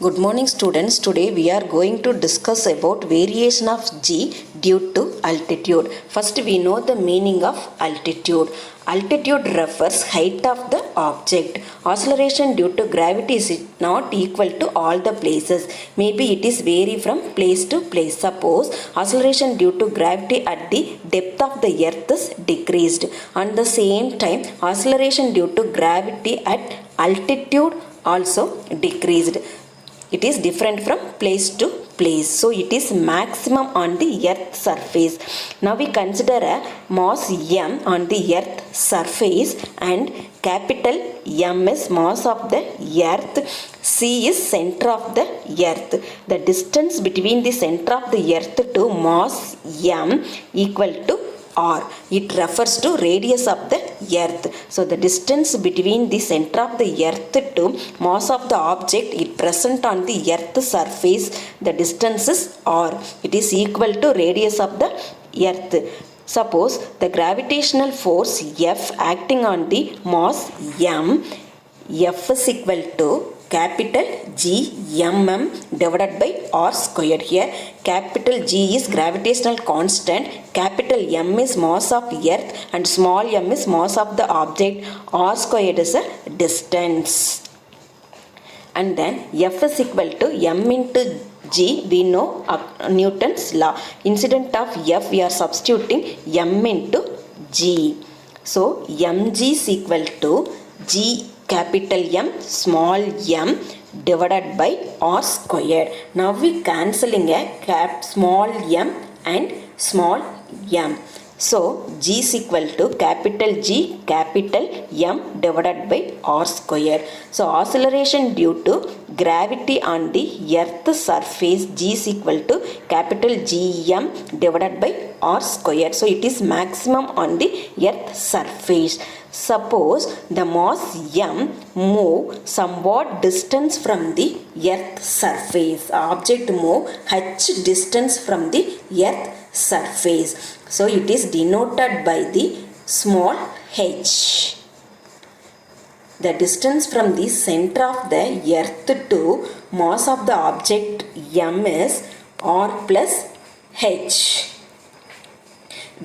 Good morning students. Today we are going to discuss about variation of g due to altitude. First we know the meaning of altitude. Altitude refers height of the object. Acceleration due to gravity is not equal to all the places. Maybe it is vary from place to place. Suppose acceleration due to gravity at the depth of the earth is decreased. At the same time acceleration due to gravity at altitude also decreased. It is different from place to place. So it is maximum on the earth surface. Now we consider a mass m on the earth surface and capital M is mass of the earth. C is center of the earth. The distance between the center of the earth to mass m equal to r. It refers to radius of the earth. So the distance between the center of the earth to mass of the object it present on the earth surface, the distance is r. It is equal to radius of the earth. Suppose the gravitational force F acting on the mass m, F is equal to capital G mm divided by r squared. Here capital G is gravitational constant, capital M is mass of earth and small m is mass of the object, r squared is a distance. And then F is equal to m into G, we know Newton's law. Incident of F we are substituting m into G. So mg is equal to G capital M small m divided by r squared. Now we cancelling a small m and small m. So G is equal to capital G capital M divided by r squared. So acceleration due to gravity on the earth surface G is equal to capital Gm divided by r squared. So it is maximum on the earth surface. Suppose the mass m move somewhat distance from the earth surface. Object move h distance from the earth surface. So it is denoted by the small h. The distance from the center of the earth to mass of the object m is r plus h.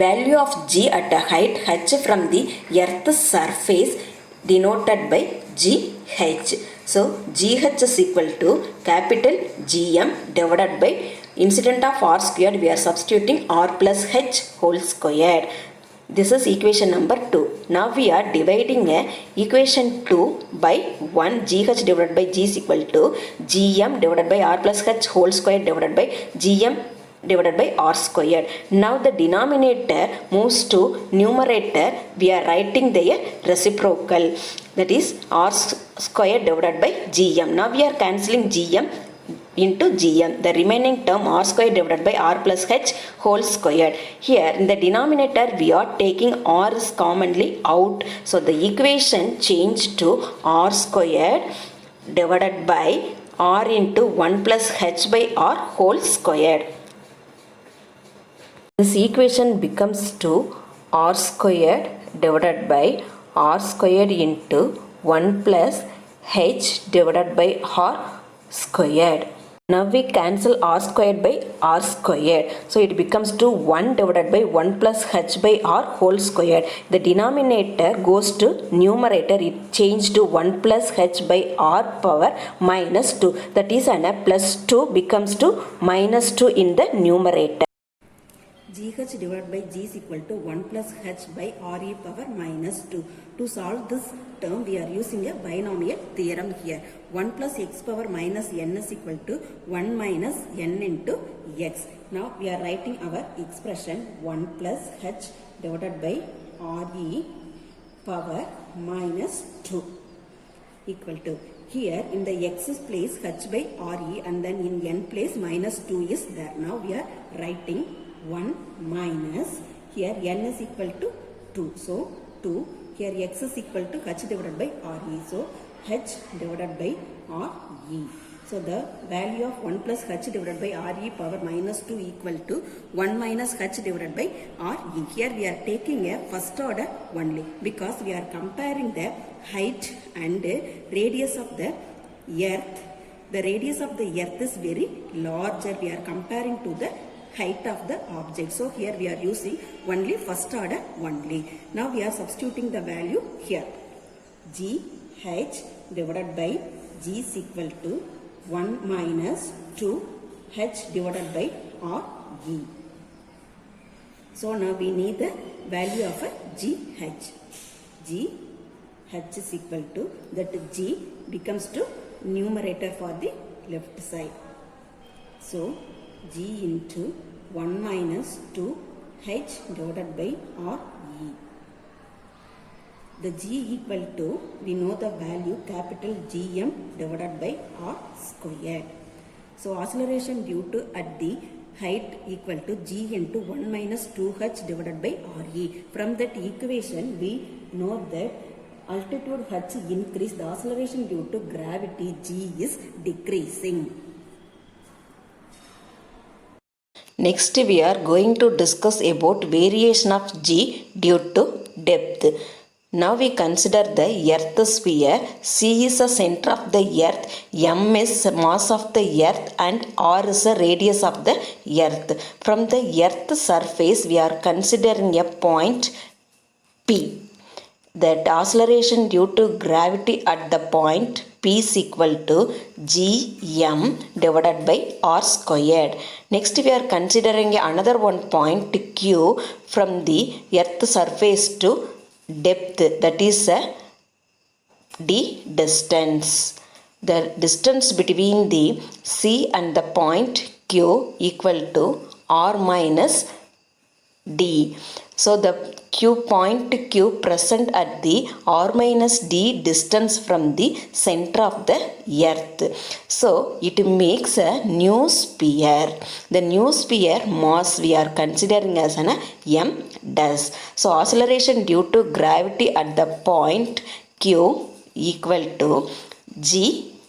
Value of g at a height h from the earth surface denoted by gh. So gh is equal to capital Gm divided by incident of r squared we are substituting r plus h whole squared. This is equation number 2. Now we are dividing equation 2 by 1. Gh divided by g is equal to Gm divided by r plus h whole squared divided by Gm divided by r squared. Now the denominator moves to numerator. We are writing the reciprocal, that is r squared divided by Gm. Now we are cancelling Gm into Gm. The remaining term r squared divided by r plus h whole squared. Here in the denominator we are taking r is commonly out. So the equation changed to r squared divided by r into 1 plus h by r whole squared. This equation becomes to r squared divided by r squared into 1 plus h divided by r squared. Now we cancel r squared by r squared. So it becomes to 1 divided by 1 plus h by r whole squared. The denominator goes to numerator. It changed to 1 plus h by r power minus 2. That is an plus 2 becomes to minus 2 in the numerator. gh divided by g is equal to 1 plus h by re power minus 2. To solve this term we are using a binomial theorem here. 1 plus x power minus n is equal to 1 minus n into x. Now we are writing our expression 1 plus h divided by re power minus 2 equal to, here in the x's place h by re and then in n place minus 2 is there. Now we are writing 1 minus, here n is equal to 2. So 2, here x is equal to h divided by re. So h divided by re. So the value of 1 plus h divided by re power minus 2 equal to 1 minus h divided by re. Here we are taking a first order only because we are comparing the height and radius of the earth The radius of the earth is very larger. We are comparing to the height of the object. So here we are using only first order only. Now we are substituting the value here. G H divided by G is equal to 1 minus 2 H divided by R E. So now we need the value of a GH. GH is equal to, that G becomes to numerator for the left side. So G into 1 minus 2 H divided by R E. The G equal to, we know the value capital GM divided by R squared. So acceleration due to at the height equal to G into 1 minus 2H divided by RE. From that equation we know that altitude H increase, the acceleration due to gravity G is decreasing. Next we are going to discuss about variation of G due to depth. Now we consider the earth sphere. C is the center of the earth, M is mass of the earth and R is the radius of the earth. From the earth surface we are considering a point P. That acceleration due to gravity at the point P is equal to Gm divided by R squared. Next we are considering another one point Q from the earth surface to depth, that is d distance. The distance between the C and the point Q equal to R minus d. So the point Q present at the R minus d distance from the center of the earth. So it makes a new sphere. The new sphere mass we are considering as an m dash. So acceleration due to gravity at the point Q equal to G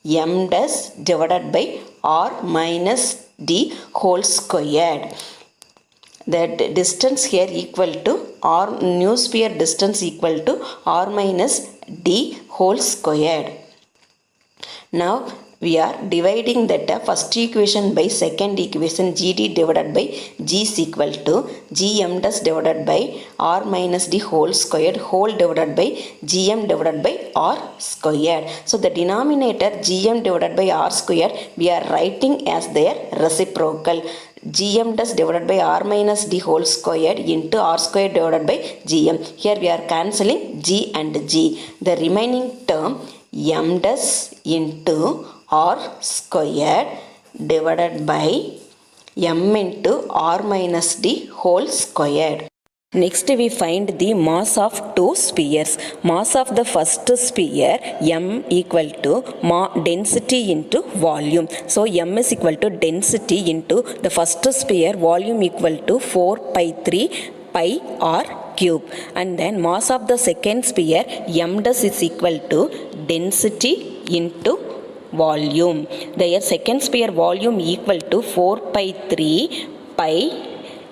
m dash divided by R minus d whole squared. The distance here equal to R, new sphere distance equal to R minus d whole squared. Now we are dividing that first equation by second equation. Gd divided by G is equal to Gm dash divided by R minus d whole squared divided by Gm divided by R squared. So the denominator Gm divided by R squared we are writing as their reciprocal. Gm dash divided by R minus d whole squared into R squared divided by Gm. Here we are cancelling G and G. The remaining term m dash into R squared divided by m into R minus d whole squared. Next we find the mass of two spheres. Mass of the first sphere m equal to density into volume. So m is equal to density into the first sphere volume equal to 4 pi 3 pi r cube. And then mass of the second sphere m dash is equal to density into volume. The second sphere volume equal to 4 pi 3 pi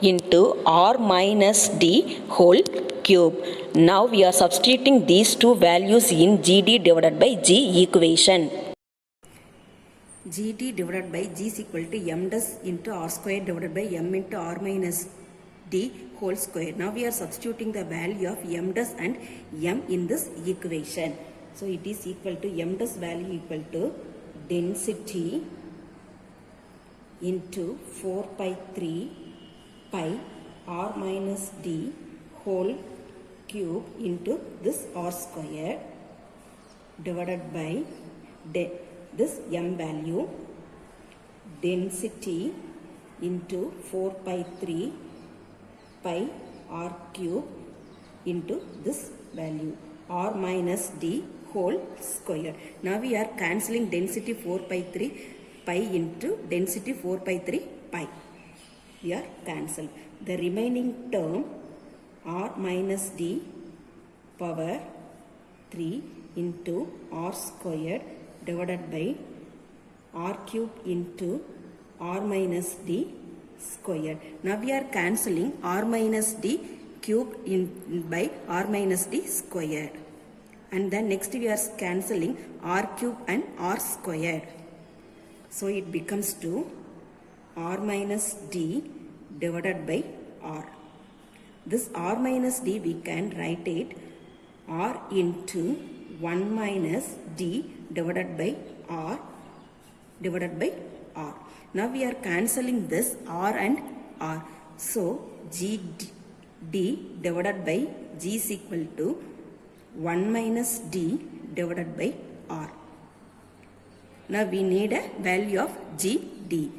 into r minus d whole cube. Now we are substituting these two values in Gd divided by G equation. Gd divided by G is equal to m dash into R square divided by m into R minus d whole square. Now we are substituting the value of m dash and m in this equation. So it is equal to m dash value equal to density into 4 pi 3 pi r minus d whole cube into this r square divided by this m value, density into 4 pi 3 pi r cube into this value r minus d whole square. Now we are cancelling density 4 pi 3 pi into density 4 pi 3 pi. We are cancelled. The remaining term r minus d power 3 into r squared divided by r cube into r minus d squared. Now we are cancelling r minus d cube by r minus d squared. And then next we are cancelling r cube and r squared. So it becomes to r minus d divided by r. This r minus d we can write it r into 1 minus d divided by r divided by r. Now we are cancelling this r and r. So d divided by g is equal to 1 minus d divided by r. Now we need a value of gd.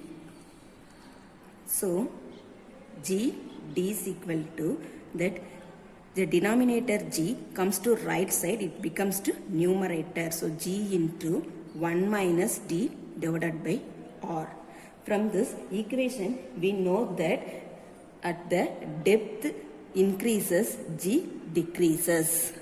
So gd is equal to that the denominator g comes to right side, it becomes to numerator. So g into 1 minus d divided by r. From this equation we know that at the depth increases, g decreases.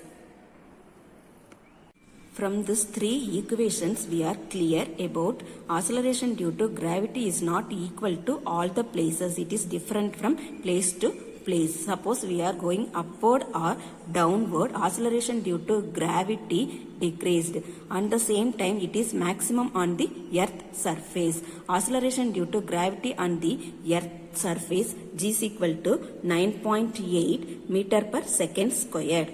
From these three equations we are clear about acceleration due to gravity is not equal to all the places. It is different from place to place. Suppose we are going upward or downward, acceleration due to gravity decreased. At the same time it is maximum on the earth surface. Acceleration due to gravity on the earth surface g is equal to 9.8 meter per second squared.